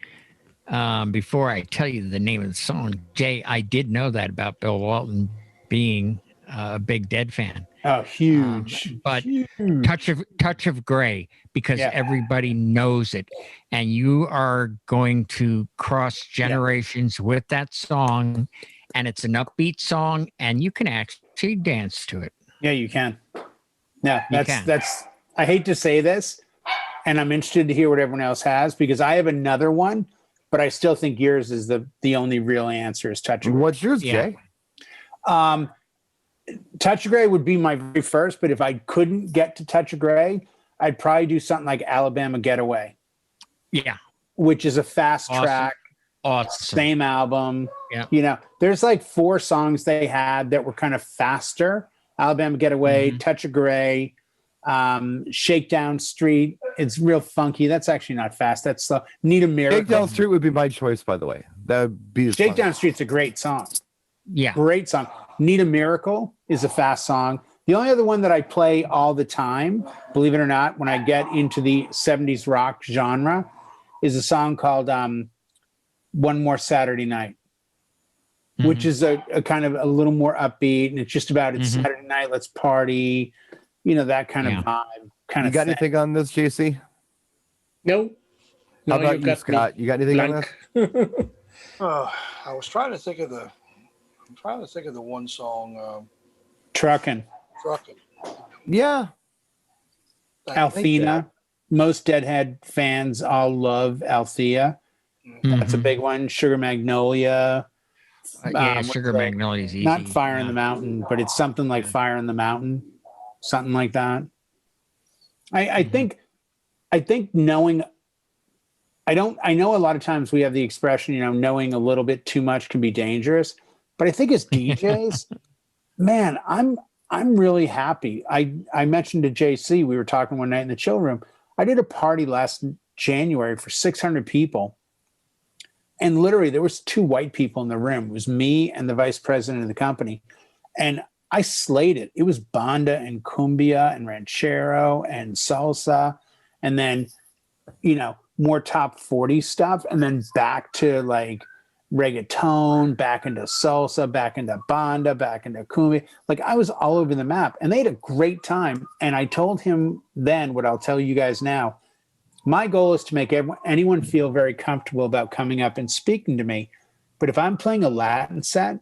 before I tell you the name of the song, Jay, I did know that about Bill Walton being a big Dead fan. oh, huge. But Huge. Touch of Grey, because Yeah. everybody knows it, and you are going to cross generations with that song, and it's an upbeat song, and you can actually dance to it. Yeah, you can. No, You can. that's I hate to say this, and I'm interested to hear what everyone else has because I have another one, but I still think yours is the only real answer is Touch of Grey. What's yours, Yeah. Jay? Touch of Grey would be my very first, but if I couldn't get to Touch of Grey, I'd probably do something like Alabama Getaway, Yeah, which is a fast Awesome. track, awesome. same album. Yeah. You know, there's like 4 songs they had that were kind of faster. Alabama Getaway, Touch of Grey, Shakedown Street. It's real funky. That's actually not fast. That's slow. Need a Miracle. Shakedown Street would be my choice, by the way. That would be as fun. Shakedown Street's a great song. Yeah, Great song. Need a Miracle is a fast song. The only other one that I play all the time, believe it or not, when I get into the 70s rock genre, is a song called One More Saturday Night, which is a kind of a little more upbeat. And it's just about it's Saturday night, let's party, you know, that kind of vibe. Kind You of got thing. anything on this, JC? No. How about you, got Scott? me You got anything on this? blank. I was trying to think of the one song, Trucking. Trucking. Yeah. Althea. Most Deadhead fans all love Althea. That's a big one. Sugar Magnolia. yeah. what's Sugar the- Magnolia is easy. Not Fire in Yeah. the Mountain, but it's something like Fire in the Mountain, something like that. I think knowing. I know a lot of times we have the expression, you know, knowing a little bit too much can be dangerous. But I think as DJs, man, I'm really happy. I mentioned to JC, we were talking one night in the chill room. I did a party last January for 600 people. And literally there was 2 white people in the room. It was me and the vice president of the company. And I slayed it. It was banda and cumbia and ranchero and salsa. And then, you know, more top 40 stuff. And then back to like reggaeton, back into salsa, back into banda, back into cumbia. Like I was all over the map and they had a great time. And I told him then what I'll tell you guys now. My goal is to make anyone feel very comfortable about coming up and speaking to me. But if I'm playing a Latin set,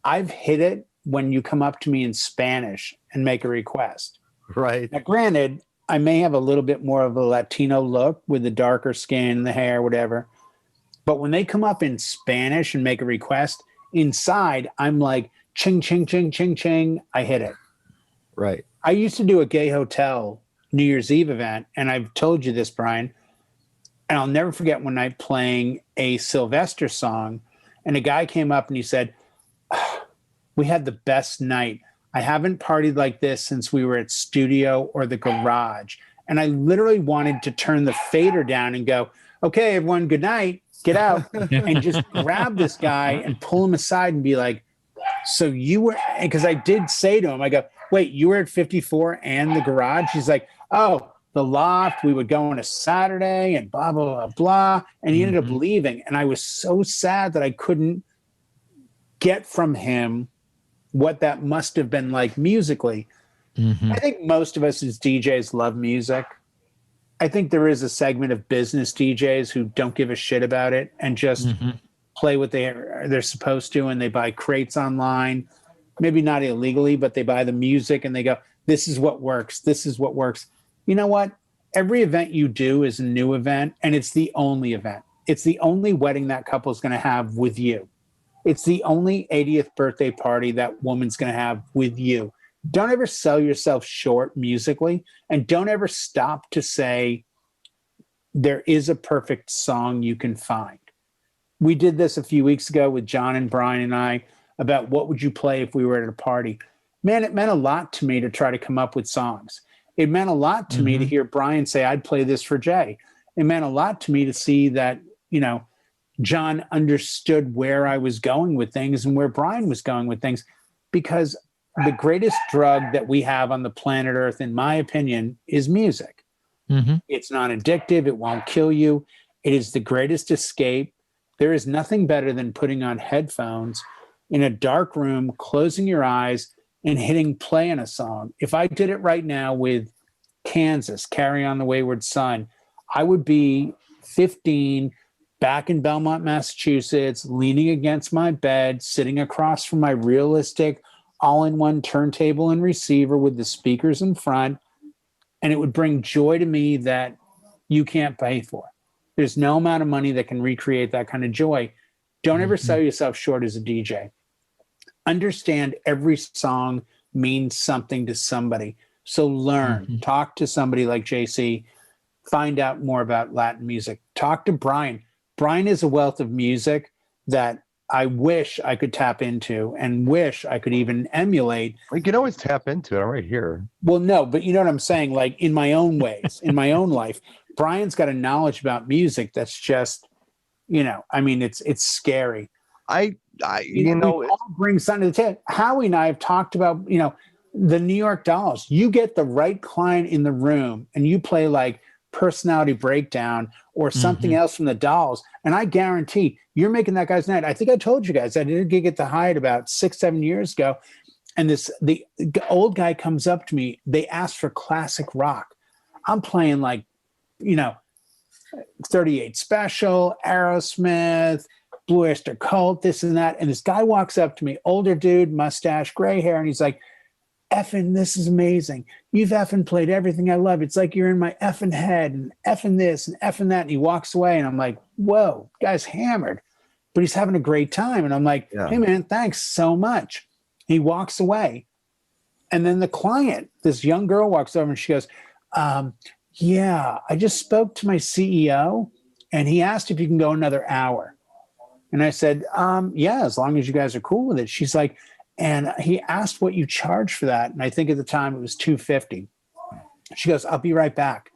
I've hit it when you come up to me in Spanish and make a request. Right. Now, granted, I may have a little bit more of a Latino look with the darker skin, the hair, whatever. But when they come up in Spanish and make a request, inside, I'm like, ching, ching, ching, ching, ching. I hit it. Right. I used to do a gay hotel New Year's Eve event, and I've told you this, Brian, and I'll never forget one night playing a Sylvester song, and a guy came up and he said, we had the best night. I haven't partied like this since we were at Studio or the Garage. And I literally wanted to turn the fader down and go, okay, everyone, good night, get out, and just grab this guy and pull him aside and be like, so you were, because I did say to him, I go, wait, you were at 54 and the Garage? He's like, oh, the Loft, we would go on a Saturday and blah, blah, blah, blah. And he ended up leaving. And I was so sad that I couldn't get from him what that must have been like musically. I think most of us as DJs love music. I think there is a segment of business DJs who don't give a shit about it and just play what they're supposed to, and they buy crates online, maybe not illegally, but they buy the music and they go, this is what works. This is what works. You know what? Every event you do is a new event, and it's the only event. It's the only wedding that couple is going to have with you. It's the only 80th birthday party that woman's going to have with you. Don't ever sell yourself short musically, and don't ever stop to say there is a perfect song you can find. We did this a few weeks ago with John and Brian and I about what would you play if we were at a party. Man, it meant a lot to me to try to come up with songs. It meant a lot to me to hear Brian say, I'd play this for Jay. It meant a lot to me to see that, you know, John understood where I was going with things and where Brian was going with things, because the greatest drug that we have on the planet Earth, in my opinion, is music. It's not addictive. It won't kill you. It is the greatest escape. There is nothing better than putting on headphones in a dark room, closing your eyes, and hitting play on a song. If I did it right now with Kansas, Carry On the Wayward Son, I would be 15, back in Belmont, Massachusetts, leaning against my bed, sitting across from my realistic all-in-one turntable and receiver with the speakers in front, and it would bring joy to me that you can't pay for. There's no amount of money that can recreate that kind of joy. Don't ever sell yourself short as a DJ. Understand every song means something to somebody. So learn, talk to somebody like JC, find out more about Latin music. Talk to Brian. Brian is a wealth of music that I wish I could tap into and wish I could even emulate. We can always tap into it. I'm right here. Well, no, but you know what I'm saying? Like in my own ways, in my own life, Brian's got a knowledge about music that's just, you know, I mean, it's scary. You know, we all bring something to the table. Howie and I have talked about, you know, the New York Dolls. You get the right client in the room and you play like Personality Breakdown or something else from the Dolls, and I guarantee you're making that guy's night. I think I told you guys I did a gig at the Hyatt about 6-7 years ago, and the old guy comes up to me. They asked for classic rock. I'm playing like, you know, 38 Special, Aerosmith, Blue Oyster Cult, this and that. And this guy walks up to me, older dude, mustache, gray hair, and he's like, effing, this is amazing. You've effing played everything I love. It's like you're in my effing head, and effing this and effing that. And he walks away, and I'm like, whoa, guy's hammered, but he's having a great time. And I'm like, hey, man, thanks so much. He walks away. And then the client, this young girl, walks over and she goes, yeah, I just spoke to my CEO, and he asked if you can go another hour. And I said, yeah, as long as you guys are cool with it. She's like, and he asked what you charge for that. And I think at the time it was $250. She goes, I'll be right back.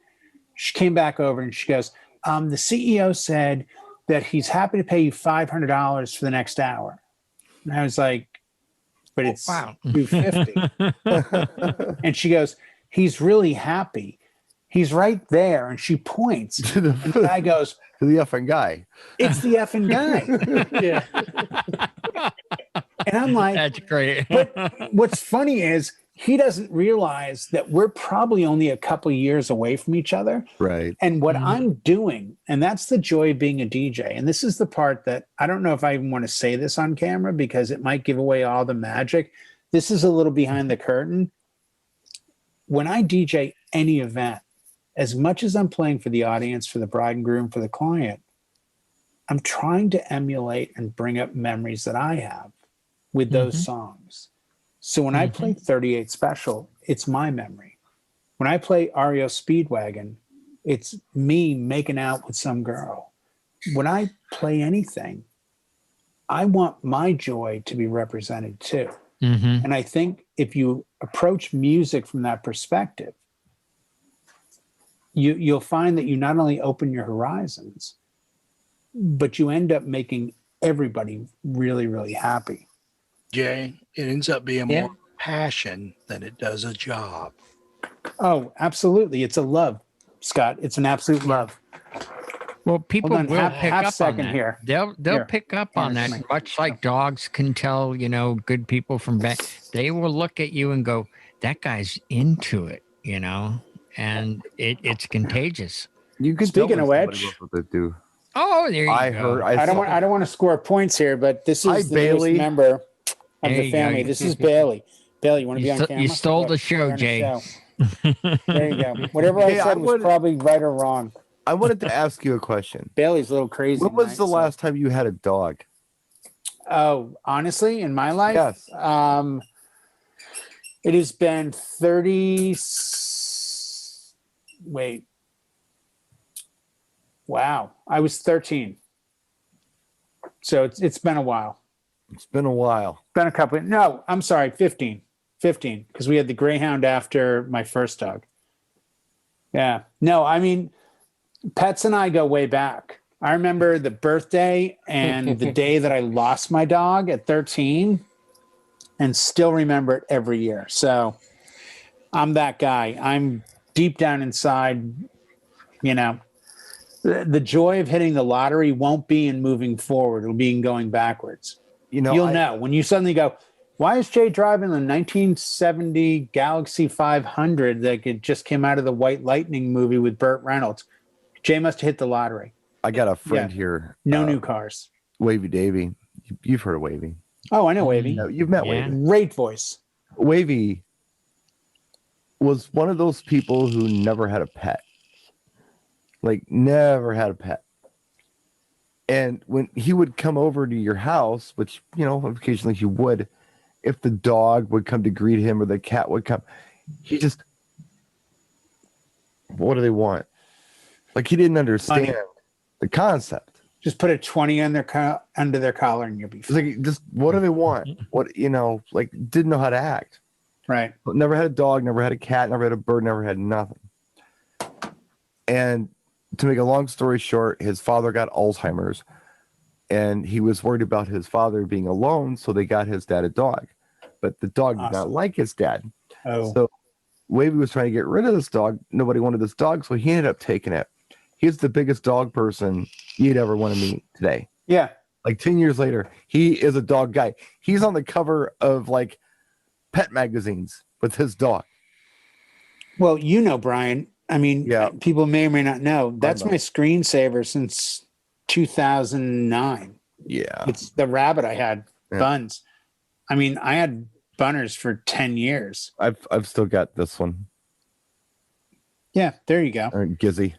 She came back over and she goes, the CEO said that he's happy to pay you $500 for the next hour. And I was like, but it's $250. And she goes, he's really happy. He's right there. And she points. And the guy goes, to the effing guy. It's the effing guy. Yeah. And I'm like, that's great. but what's funny is he doesn't realize that we're probably only a couple years away from each other. Right. And what I'm doing, and that's the joy of being a DJ. And this is the part that I don't know if I even want to say this on camera because it might give away all the magic. This is a little behind the curtain. When I DJ any event, as much as I'm playing for the audience, for the bride and groom, for the client, I'm trying to emulate and bring up memories that I have with those songs. So when I play 38 Special, it's my memory. When I play REO Speedwagon, it's me making out with some girl. When I play anything, I want my joy to be represented too. And I think if you approach music from that perspective, you'll find that you not only open your horizons, but you end up making everybody really, really happy. Jay, it ends up being more passion than it does a job. Oh, absolutely. It's a love, Scott. It's an absolute love. Well, people Hold on, will half pick up on second that. here. They'll Here. pick up on that, much like dogs can tell, you know, good people from bad. They will look at you and go, "That guy's into it," you know, and it's contagious. You can Speaking tell of when which- somebody loves what they do. Oh, there you I go. heard. I don't want to score points here, but this Hi, is the Bailey. newest member of There the you family. go. This is Bailey. Bailey, you want to be on You camera? stole the Look, show, you're on the Jay. show. There you go. Whatever I Hey, I said was would- probably right or wrong. I wanted to ask you a question. Bailey's a little crazy. When was tonight, the so- last time you had a dog? Oh, honestly, in my life, Yes. it has been 30. Wait. Wow. I was 13. So it's been a while. It's been a while. Been a couple. No, I'm sorry, 15. 15, because we had the Greyhound after my first dog. Yeah. No, I mean, pets and I go way back. I remember the birthday and the day that I lost my dog at 13 and still remember it every year. So I'm that guy. I'm deep down inside, you know, the joy of hitting the lottery won't be in moving forward. It'll be in going backwards. You know, You'll know when you suddenly go, why is Jay driving the 1970 Galaxy 500 that just came out of the White Lightning movie with Burt Reynolds? Jay must have hit the lottery. I got a friend here. No new cars. Wavy Davy. You've heard of Wavy. Oh, I know Wavy. No, you've met Yeah. Wavy. Great voice. Wavy was one of those people who never had a pet. Like, never had a pet. And when he would come over to your house, which, you know, occasionally he would, if the dog would come to greet him or the cat would come, he just, what do they want? Like, he didn't understand Money. the concept. Just put a 20 on their under their collar and you'll be It's fine. like, just, what do they want? What, you know, like, didn't know how to act. Right. But never had a dog, never had a cat, never had a bird, never had nothing. And to make a long story short, his father got Alzheimer's and he was worried about his father being alone. So they got his dad a dog, but the dog did not Awesome. like his dad. Oh, So Wavy was trying to get rid of this dog. Nobody wanted this dog. So he ended up taking it. He's the biggest dog person you'd ever want to meet today. yeah. Like 10 years later, he is a dog guy. He's on the cover of like pet magazines with his dog. Well, you know, Brian, I mean, Yeah. people may or may not know, that's know. my screensaver since 2009. Yeah. It's the rabbit I had, Yeah. Buns. I mean, I had Bunners for 10 years. I've still got this one. Yeah, there you go. Gizzy.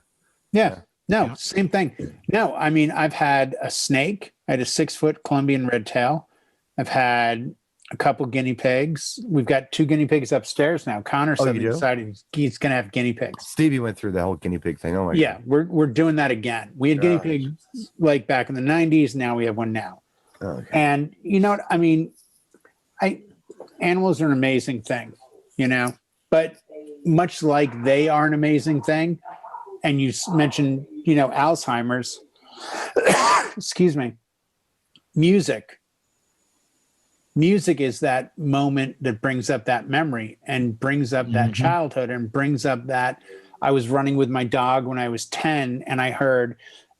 Yeah. No, Yeah. same thing. No, I mean, I've had a snake. I had a 6-foot Colombian red tail. I've had a couple guinea pigs. We've got 2 guinea pigs upstairs now. Connor Oh, you suddenly do? decided he's going to have guinea pigs. Stevie went through the whole guinea pig thing. Oh my Yeah, we're doing that again. We had guinea Gosh. pigs like back in the 90s. Now we have one now. God. Okay. And you know what? I mean, animals are an amazing thing, you know, but much like they are an amazing thing. And you mentioned, you know, Alzheimer's, excuse me, music is that moment that brings up that memory and brings up that childhood and brings up that I was running with my dog when I was 10 and I heard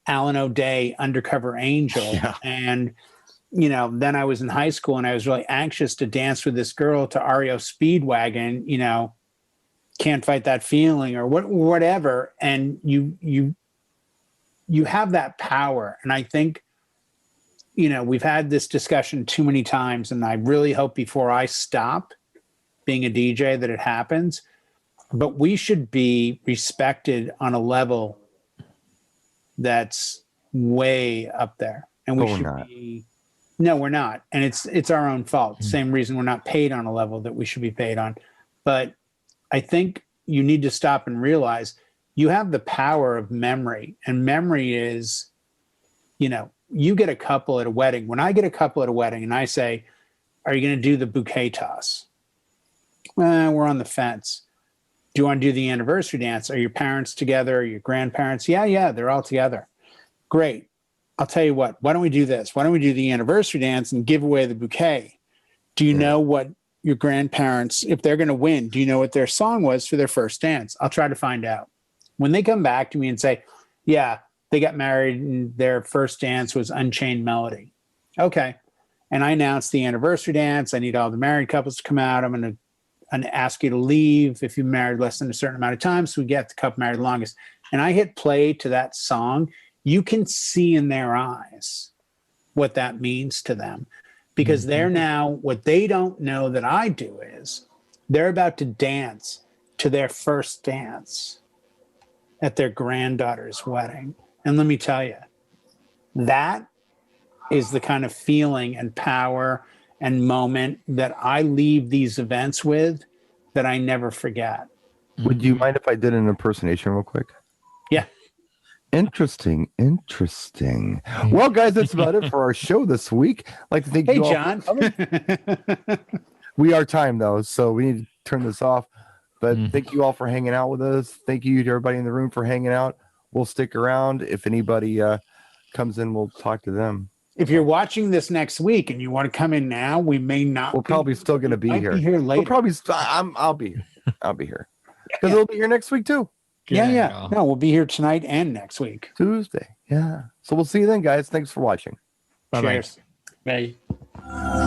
Alan O'Day, Undercover Angel. Yeah. And then I was in high school and I was really anxious to dance with this girl to REO Speedwagon, Can't Fight That Feeling or whatever. And you have that power. And I think, we've had this discussion too many times, and I really hope before I stop being a DJ that it happens. But we should be respected on a level that's way up there. And we should be. No, we're not. And it's our own fault. Same reason we're not paid on a level that we should be paid on. But I think you need to stop and realize you have the power of memory. And memory is, you get a couple at a wedding. When I get a couple at a wedding and I say, are you going to do the bouquet toss? We're on the fence. Do you want to do the anniversary dance? Are your parents together? Are your grandparents? Yeah, they're all together. Great. I'll tell you what, why don't we do this? Why don't we do the anniversary dance and give away the bouquet? Do you know what your grandparents, if they're going to win, do you know what their song was for their first dance? I'll try to find out. When they come back to me and say, yeah, they got married and their first dance was Unchained Melody. Okay. And I announced the anniversary dance. I need all the married couples to come out. I'm going to ask you to leave if you married less than a certain amount of time. So we get the couple married longest. And I hit play to that song. You can see in their eyes what that means to them, because they're now, what they don't know that I do is they're about to dance to their first dance at their granddaughter's wedding. And let me tell you, that is the kind of feeling and power and moment that I leave these events with that I never forget. Would you mind if I did an impersonation real quick? Yeah. Interesting. Well, guys, that's about it for our show this week. I'd like to thank you all. John. We are time though, so we need to turn this off. But thank you all for hanging out with us. Thank you to everybody in the room for hanging out. We'll stick around. If anybody comes in, we'll talk to them. If you're watching this next week and you want to come in now, we may not. We're probably still going to be here. Be here later. We'll probably. I'll be here. I'll be here because we'll be here next week too. Yeah. No, we'll be here tonight and next week. Tuesday. Yeah. So we'll see you then, guys. Thanks for watching. Bye-bye. Bye.